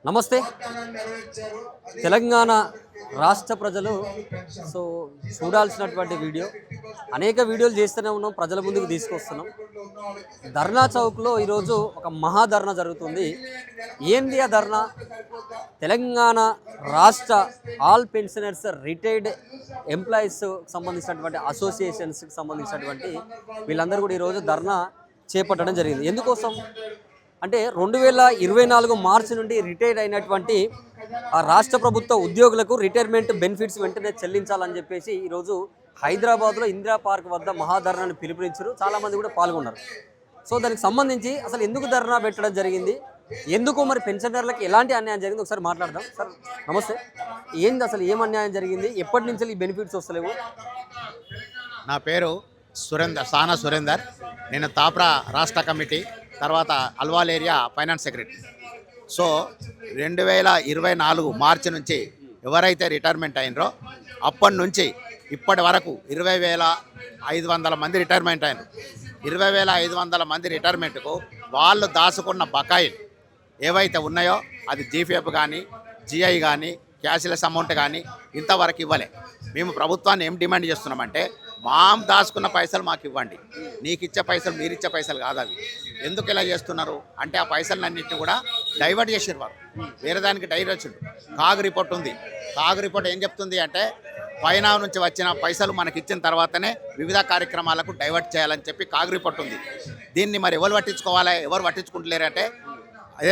నమస్తే. తెలంగాణ రాష్ట్ర ప్రజలు సో చూడాల్సినటువంటి వీడియో అనేక వీడియోలు చేస్తూనే ఉన్నాం, ప్రజల ముందుకు తీసుకొస్తున్నాం. ధర్నా చౌక్లో ఈరోజు ఒక మహాధర్నా జరుగుతుంది. ఏంది ఆ ధర్నా? తెలంగాణ రాష్ట్ర ఆల్ పెన్షనర్స్ రిటైర్డ్ ఎంప్లాయీస్ సంబంధించినటువంటి అసోసియేషన్స్కి సంబంధించినటువంటి వీళ్ళందరూ కూడా ఈరోజు ధర్నా చేపట్టడం జరిగింది. ఎందుకోసం అంటే 2024 మార్చి నుండి రిటైర్ అయినటువంటి రాష్ట్ర ప్రభుత్వ ఉద్యోగులకు రిటైర్మెంట్ బెనిఫిట్స్ వెంటనే చెల్లించాలని చెప్పేసి ఈరోజు హైదరాబాద్లో ఇందిరా పార్క్ వద్ద మహాధర్నాను పిలుపునిచ్చారు. చాలామంది కూడా పాల్గొన్నారు. సో దానికి సంబంధించి అసలు ఎందుకు ధర్నా పెట్టడం జరిగింది, ఎందుకు మరి పెన్షనర్లకు ఎలాంటి అన్యాయం జరిగింది ఒకసారి మాట్లాడదాం. సార్ నమస్తే. ఏంది అసలు ఏం అన్యాయం జరిగింది, ఎప్పటి నుంచి ఈ బెనిఫిట్స్ వస్తలేవు? నా పేరు సానా సురేందర్. నేను తాప్రా రాష్ట్ర కమిటీ, తర్వాత Alwal area finance secretary. So 2024 మార్చి నుంచి ఎవరైతే రిటైర్మెంట్ అయినరో అప్పటి నుంచి ఇప్పటి వరకు 20,500 మంది రిటైర్మెంట్ అయినారు. 20,500 మంది రిటైర్మెంట్కు వాళ్ళు దాచుకున్న బకాయిలు ఏవైతే ఉన్నాయో అది జీఫీఎఫ్ కానీ జిఐ కానీ క్యాష్లెస్ అమౌంట్ కానీ ఇంతవరకు ఇవ్వలే. మేము ప్రభుత్వాన్ని ఏం డిమాండ్ చేస్తున్నామంటే, దాచుకున్న పైసలు మాకు ఇవ్వండి, నీకు ఇచ్చే పైసలు మీరు ఇచ్చే పైసలు కాదు అవి. ఎందుకు ఇలా చేస్తున్నారు అంటే ఆ పైసలన్నింటినీ కూడా డైవర్ట్ చేసారు వారు, వేరే దానికి డైవర్ట్. కాగ్ రిపోర్ట్ ఉంది. కాగ్ రిపోర్ట్ ఏం చెప్తుంది అంటే, పైన నుంచి వచ్చిన పైసలు మనకి ఇచ్చిన తర్వాతనే వివిధ కార్యక్రమాలకు డైవర్ట్ చేయాలని చెప్పి కాగ్ రిపోర్ట్ ఉంది. దీన్ని మరి ఎవరు పట్టించుకోవాలి, ఎవరు పట్టించుకుంటలేరంటే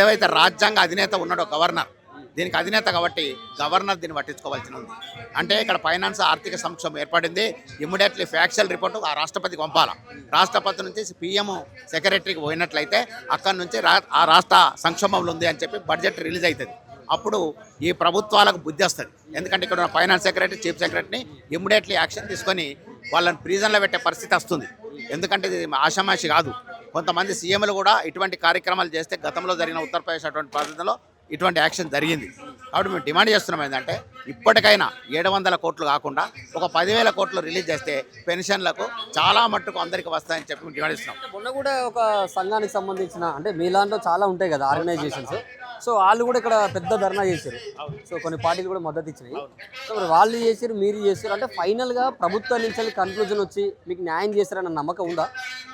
ఏవైతే రాజ్యాంగ అధినేత ఉన్నాడో గవర్నర్, దీనికి అధినేత కాబట్టి గవర్నర్ దీన్ని పట్టించుకోవాల్సి ఉంది. అంటే ఇక్కడ ఫైనాన్స్ ఆర్థిక సంక్షోభం ఏర్పడింది, ఇమ్మీడియట్లీ ఫ్యాక్చువల్ రిపోర్టు ఆ రాష్ట్రపతికి పంపాలి. రాష్ట్రపతి నుంచి పిఎం సెక్రటరీకి పోయినట్లయితే అక్కడి నుంచి ఆ రాష్ట్ర సంక్షోభంలో ఉంది అని చెప్పి బడ్జెట్ రిలీజ్ అవుతుంది. అప్పుడు ఈ ప్రభుత్వాలకు బుద్ధి వస్తుంది. ఎందుకంటే ఇక్కడ ఉన్న ఫైనాన్స్ సెక్రటరీ, చీఫ్ సెక్రటరీని ఇమ్మీడియట్లీ యాక్షన్ తీసుకొని వాళ్ళని ప్రిజన్లో పెట్టే పరిస్థితి వస్తుంది. ఎందుకంటే ఇది ఆషామాషి కాదు. కొంతమంది సీఎంలు కూడా ఇటువంటి కార్యక్రమాలు చేస్తే గతంలో జరిగిన ఉత్తరప్రదేశ్ అటువంటి పరిస్థితుల్లో ఇటువంటి యాక్షన్ జరిగింది. కాబట్టి మేము డిమాండ్ చేస్తున్నాం ఏంటంటే, ఇప్పటికైనా 700 కోట్లు కాకుండా ఒక 10,000 కోట్లు రిలీజ్ చేస్తే పెన్షన్లకు చాలా మట్టుకు అందరికీ వస్తాయని చెప్పి మేము డిమాండ్ చేస్తున్నాం. మొన్న కూడా ఒక సంఘానికి సంబంధించిన అంటే మీలాంట్లో చాలా ఉంటాయి కదా ఆర్గనైజేషన్స్, సో వాళ్ళు కూడా ఇక్కడ పెద్ద ధర్నా చేశారు. సో కొన్ని పార్టీలు కూడా మద్దతు ఇచ్చినాయి. సో మరి వాళ్ళు చేశారు, మీరు చేశారు అంటే ఫైనల్గా ప్రభుత్వం నుంచి కన్క్లూజన్ వచ్చి మీకు న్యాయం చేస్తారన్న నమ్మకం ఉందా?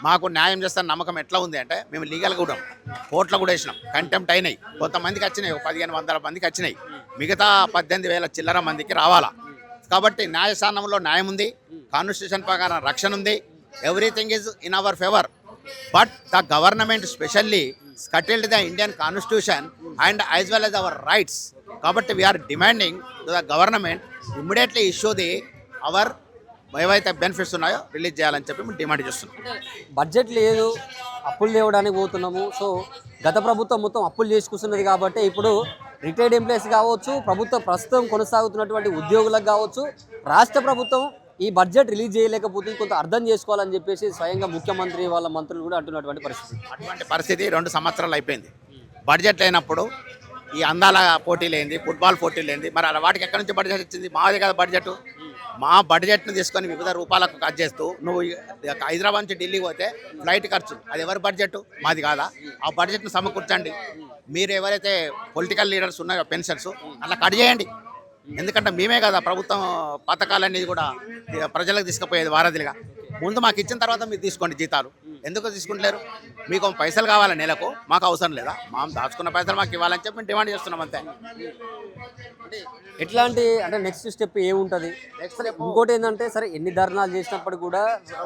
మాకు న్యాయం చేస్తారన్న నమ్మకం ఎట్లా ఉంది అంటే, మేము లీగల్గా కూడా కోర్టులో కూడా వేసినాం, కంటెంప్ట్ అయినాయి. కొంతమందికి వచ్చినాయి, 1,500 మందికి వచ్చినాయి, మిగతా 18,000 చిల్లర మందికి రావాలా. కాబట్టి న్యాయస్థానంలో న్యాయం ఉంది, కాన్స్టిట్యూషన్ ప్రకారం రక్షణ ఉంది, everything is in our favour. But the government specially scuttled the Indian constitution and as well as our rights. కాబట్టి we are demanding to the government immediately issue the our ఏవైతే బెనిఫిట్స్ ఉన్నాయో రిలీజ్ చేయాలని చెప్పి మేము demand చేస్తున్నాం. Budget లేదు, అప్పులు లేవడానికి పోతున్నాము. సో గత ప్రభుత్వం మొత్తం అప్పులు చేసుకున్నది కాబట్టి ఇప్పుడు రిటైర్డ్ ఎంప్లాయీస్ కావచ్చు, ప్రస్తుతం కొనసాగుతున్నటువంటి ఉద్యోగులకు కావచ్చు, రాష్ట్ర ప్రభుత్వం ఈ బడ్జెట్ రిలీజ్ చేయలేకపోతే కొంత అర్థం చేసుకోవాలని చెప్పేసి స్వయంగా ముఖ్యమంత్రి వాళ్ళ మంత్రులు కూడా అంటున్నటువంటి పరిస్థితి. అటువంటి పరిస్థితి 2 సంవత్సరాలు అయిపోయింది. బడ్జెట్ లేనప్పుడు ఈ అందాల పోటీ లేనిది, ఫుట్బాల్ పోటీ లేనిది, మరి అలా వాటికి ఎక్కడి నుంచి బడ్జెట్ ఇచ్చింది? మాది కదా బడ్జెట్. మా బడ్జెట్ను తీసుకొని వివిధ రూపాలకు కట్ చేస్తూ నువ్వు హైదరాబాద్ నుంచి ఢిల్లీ పోతే ఫ్లైట్ ఖర్చు, అది ఎవరి బడ్జెట్? మాది కాదా? ఆ బడ్జెట్ను సమకూర్చండి. మీరు ఎవరైతే పొలిటికల్ లీడర్స్ ఉన్నాయో పెన్షన్స్ అలా కట్ చేయండి. ఎందుకంటే మేమే కదా ప్రభుత్వం పథకాలన్నీ కూడా ప్రజలకు తీసుకుపోయేది వారధిగా. ముందు మాకు ఇచ్చిన తర్వాత మీరు తీసుకోండి జీతాలు. ఎందుకు తీసుకుంటలేరు? మీకు పైసలు కావాలి నెలకు, మాకు అవసరం లేదా? దాచుకున్న పైసలు మాకు ఇవ్వాలని చెప్పి మేము డిమాండ్ చేస్తున్నాం అంతే. ఎట్లాంటి అంటే నెక్స్ట్ స్టెప్ ఏముంటుంది? ఇంకోటి ఏంటంటే, సరే ఎన్ని ధర్నాలు చేసినప్పుడు కూడా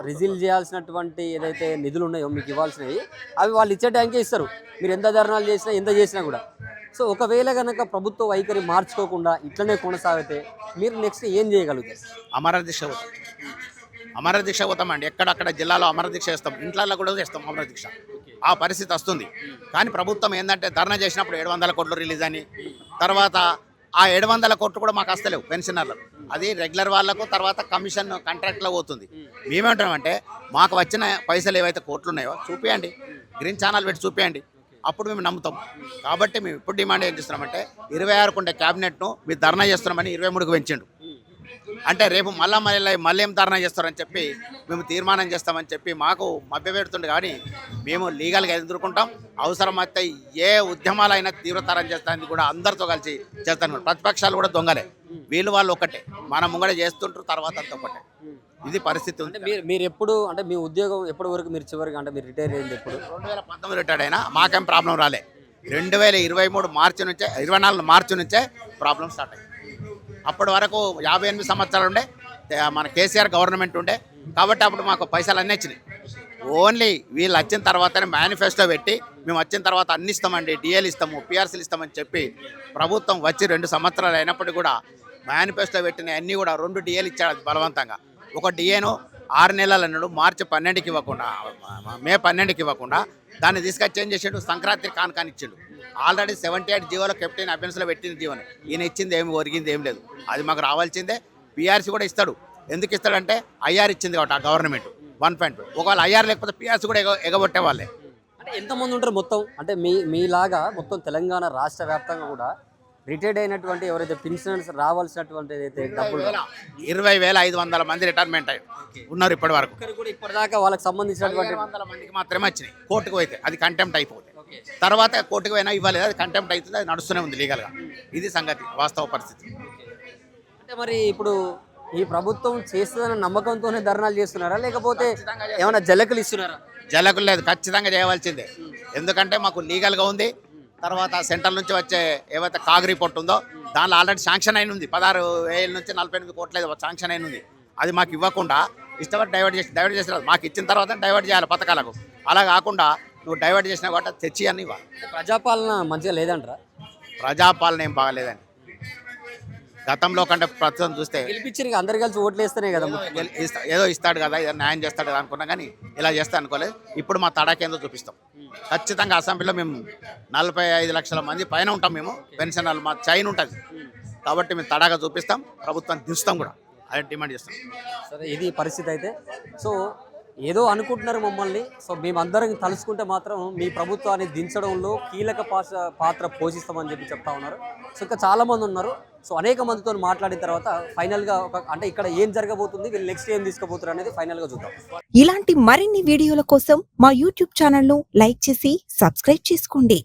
రిజీల్ చేయాల్సినటువంటి ఏదైతే నిధులు ఉన్నాయో మీకు ఇవ్వాల్సినవి అవి వాళ్ళు ఇచ్చే టైంకే ఇస్తారు, మీరు ఎంత ధర్నాలు చేసినా ఎంత చేసినా కూడా. సో ఒకవేళ కనుక ప్రభుత్వ వైఖరి మార్చుకోకుండా ఇట్లనే కొనసాగితే మీరు నెక్స్ట్ ఏం చేయగలుగుతారు? అమర దీక్ష పోతామండి. ఎక్కడక్కడ జిల్లాలో అమర దీక్ష చేస్తాం, ఇంట్లలో కూడా చేస్తాం అమర దీక్ష. ఆ పరిస్థితి వస్తుంది. కానీ ప్రభుత్వం ఏంటంటే, ధర్నా చేసినప్పుడు 700 కోట్లు రిలీజ్ అని, తర్వాత ఆ 700 కోట్లు కూడా మాకు వస్తలేవు పెన్షనర్లకు. అది రెగ్యులర్ వాళ్లకు, తర్వాత కమిషన్ కాంట్రాక్ట్లో పోతుంది. మేమేమంటామంటే, మాకు వచ్చిన పైసలు ఏవైతే కోట్లు ఉన్నాయో చూపించండి, గ్రీన్ ఛానల్ పెట్టి చూపించండి, అప్పుడు మేము నమ్ముతాం. కాబట్టి మేము ఇప్పుడు డిమాండ్ ఏం చేస్తున్నామంటే, 26 ఉండే క్యాబినెట్ను మీరు ధర్నా చేస్తున్నామని 23కు పెంచిండు. అంటే రేపు మళ్ళీ ఏం ధర్నా చేస్తారని చెప్పి మేము తీర్మానం చేస్తామని చెప్పి మాకు మభ్యపెడుతుండే. కానీ మేము లీగల్గా ఎదుర్కొంటాం. అవసరమైతే ఏ ఉద్యమాలైనా తీవ్రతరం చేస్తానికి కూడా అందరితో కలిసి చేస్తాను. ప్రతిపక్షాలు కూడా దొంగలే, వీళ్ళు వాళ్ళు ఒకటే, మనం ముంగడ చేస్తుంటారు, తర్వాత అంతా ఒకటే. ఇది పరిస్థితి ఉంది. మీరు ఎప్పుడు అంటే మీ ఉద్యోగం ఎప్పటి వరకు మీరు చివరికి అంటే మీరు రిటైర్ అయింది ఎప్పుడు? 2019 రిటైర్డ్ అయినా మాకేం ప్రాబ్లం రాలే. 2023 మార్చి నుంచే 24 మార్చి నుంచే ప్రాబ్లం స్టార్ట్ అయ్యింది. అప్పటి వరకు 58 సంవత్సరాలు ఉండే మన కేసీఆర్ గవర్నమెంట్ ఉండే కాబట్టి అప్పుడు మాకు పైసలు అన్నీ వచ్చినాయి. ఓన్లీ వీళ్ళు వచ్చిన తర్వాతనే మేనిఫెస్టో పెట్టి మేము వచ్చిన తర్వాత అన్ని ఇస్తామండి, డిఏలు ఇస్తాము, పిఆర్సీలు ఇస్తామని చెప్పి ప్రభుత్వం వచ్చి 2 సంవత్సరాలు అయినప్పటికీ కూడా మేనిఫెస్టో పెట్టిన అన్నీ కూడా 2 డిఏలు ఇచ్చాడు బలవంతంగా. ఒక డిఏను 6 నెలలు అన్నాడు, మార్చి 12కి ఇవ్వకుండా, మే 12కి ఇవ్వకుండా దాన్ని తీసుకొచ్చి ఏం చేసాడు, సంక్రాంతి కానుకాని ఇచ్చాడు. ఆల్రెడీ 78 జీవోలో కెప్టెన్ అఫెన్స్లో పెట్టిన జీవోని ఈయన ఇచ్చింది ఏమి ఒరిగింది ఏం లేదు. అది మాకు రావాల్సిందే. పిఆర్సీ కూడా ఇస్తాడు. ఎందుకు ఇస్తాడంటే ఐఆర్ ఇచ్చింది కాబట్టి ఆ గవర్నమెంట్ 1.2. ఒకవేళ ఐఆర్ లేకపోతే పిఆర్సీ కూడా ఎగబొట్టే వాళ్ళే. అంటే ఎంతమంది ఉంటారు మొత్తం? అంటే మీలాగా మొత్తం తెలంగాణ రాష్ట్ర వ్యాప్తంగా కూడా రిటైర్డ్ అయినటువంటి ఎవరైతే పెన్షనర్స్ రావాల్సినటువంటి అయితే డబ్బులు 20,500 మంది రిటైర్మెంట్ అయ్యి ఉన్నారు ఇప్పటి వరకు. కూడా ఇప్పటిదాకా వాళ్ళకి సంబంధించినటువంటి 500 మందికి మాత్రమే వచ్చినాయి. కోర్టుకు పోతే అది కంటెంప్ట్ అయిపోతుంది. తర్వాత కోర్టుకు పోయినా ఇవ్వలేదు, అది కంటెంప్ట్ అవుతుంది, అది నడుస్తూనే ఉంది లీగల్గా. ఇది సంగతి, వాస్తవ పరిస్థితి. అంటే మరి ఇప్పుడు ఈ ప్రభుత్వం చేస్తుందన్న నమ్మకంతోనే ధర్నాలు చేస్తున్నారా, లేకపోతే ఏమైనా జలకులు ఇస్తున్నారా? జలకులు లేదు, ఖచ్చితంగా చేయవలసిందే. ఎందుకంటే మాకు లీగల్గా ఉంది. తర్వాత సెంట్రల్ నుంచి వచ్చే ఏవైతే కాగ్ రిపోర్ట్ ఉందో దానిలో ఆల్రెడీ శాంక్షన్ అయిన ఉంది. 16,000 నుంచి 48 కోట్ల శాంక్షన్ అయిన ఉంది. అది మాకు ఇవ్వకుండా ఇష్టపడి డైవర్ట్ చేసిన మాకు ఇచ్చిన తర్వాత డైవర్ట్ చేయాలి పథకాలకు. అలా కాకుండా నువ్వు డైవర్ట్ చేసినా కాబట్టి తెచ్చి అని ఇవ్వాలి. ప్రజాపాలన మంచిగా లేదంటారా? ప్రజాపాలన ఏం బాగలేదండి. గతంలో కంటే ప్రస్తుతం చూస్తే గెలిపించారు, అందరు కలిసి ఓట్లు వేస్తేనే కదా ఏదో ఇస్తాడు కదా, ఏదో న్యాయం చేస్తాడు కదా అనుకున్నా, కానీ ఇలా చేస్తా అనుకోలేదు. ఇప్పుడు మా తడాకేందో చూపిస్తాం. ఖచ్చితంగా అసెంబ్లీలో మేము 45 లక్షల మంది పైన ఉంటాం. మేము పెన్షనర్లు మా చైన్ ఉంటుంది కాబట్టి మేము తడాగా చూపిస్తాం, ప్రభుత్వాన్ని దిస్తాం కూడా, అది డిమాండ్ చేస్తాం. సరే, ఇది పరిస్థితి అయితే. సో ఏదో అనుకుంటున్నారు మమ్మల్ని. సో మేమందరం తలుసుకుంటే మాత్రం మీ ప్రభుత్వాన్ని దించడంలో కీలక పాత్ర పోషిస్తామని చెప్పి చెప్తా ఉన్నారు. సో ఇంకా చాలామంది ఉన్నారు. సో అనేక మందితో మాట్లాడిన తర్వాత ఫైనల్గా అంటే ఇక్కడ ఏం జరగబోతుంది, వీళ్ళు నెక్స్ట్ ఏం తీసుకోబోతున్నారు అనేది ఫైనల్గా చూద్దాం. ఇలాంటి మరిన్ని వీడియోల కోసం మా యూట్యూబ్ ఛానల్ను లైక్ చేసి సబ్స్క్రైబ్ చేసుకోండి.